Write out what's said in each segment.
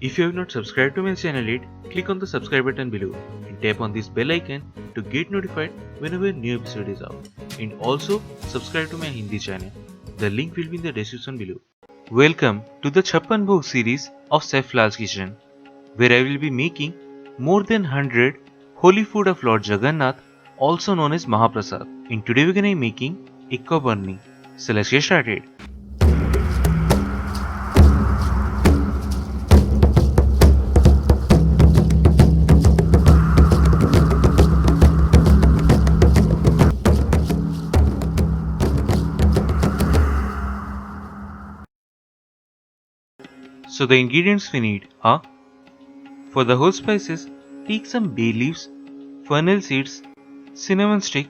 If you have not subscribed to my channel yet, click on the subscribe button below and tap on this bell icon to get notified whenever a new episode is out. And also subscribe to my Hindi channel. The link will be in the description below. Welcome to the CHAPPAN BHOG series of Chef Lall's kitchen, where I will be making more than 100 holy food of Lord Jagannath, also known as Mahaprasad. And today we're gonna be making Ekabarni. So let's get started. So the ingredients we need are: for the whole spices, take some bay leaves, fennel seeds, cinnamon stick,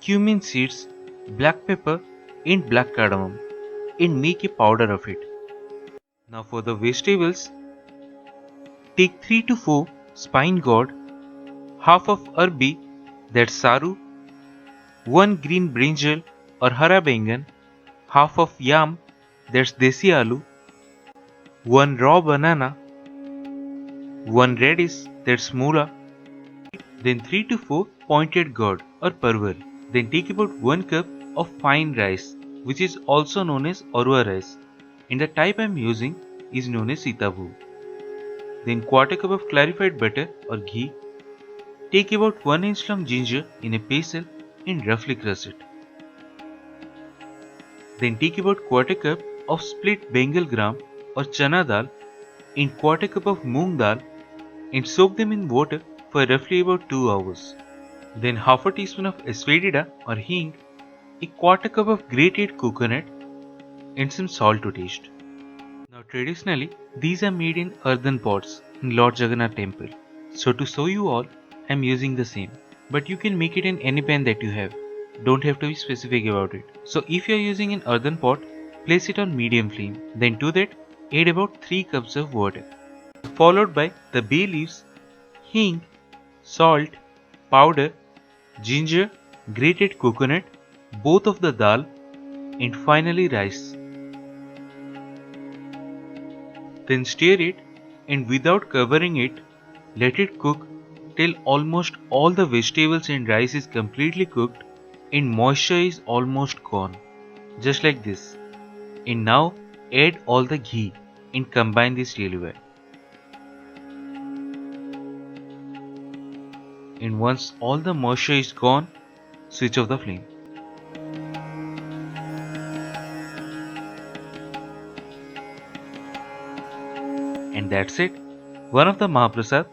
cumin seeds, black pepper and black cardamom, and make a powder of it. Now for the vegetables, take 3 to 4 spine gourd, half of arbi, that's saru, 1 green brinjal or hara bengan, half of yam, that's desi aloo, 1 raw banana, 1 radish, that's mula, then 3 to 4 pointed gourd or parwal. Then take about 1 cup of fine rice, which is also known as arwa rice, and the type I am using is known as sitavu. Then quarter cup of clarified butter or ghee. Take about 1 inch long ginger in a pestle and roughly crush it. Then take about quarter cup of split Bengal gram or chana dal and quarter cup of moong dal and soak them in water for roughly about 2 hours. Then half a teaspoon of asafoetida or hing, a quarter cup of grated coconut and some salt to taste. Now traditionally, these are made in earthen pots in Lord Jagannath temple. So to show you all, I am using the same. But you can make it in any pan that you have. Don't have to be specific about it. So if you are using an earthen pot, place it on medium flame. Then to that, add about 3 cups of water, followed by the bay leaves, hing, salt, powder, ginger, grated coconut, both of the dal, and finally rice. Then stir it, and without covering it, let it cook till almost all the vegetables and rice is completely cooked and moisture is almost gone. Just like this. And now add all the ghee and combine this really well. And once all the moisture is gone, switch off the flame. And that's it, one of the Mahaprasad,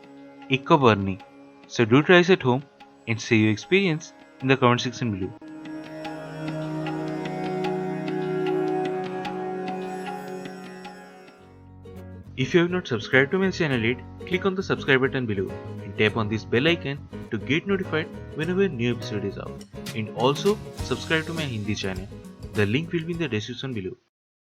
Ekabarni. So do try this at home and share your experience in the comment section below. If you have not subscribed to my channel yet, click on the subscribe button below and tap on this bell icon to get notified whenever a new episode is out. And also subscribe to my Hindi channel. The link will be in the description below.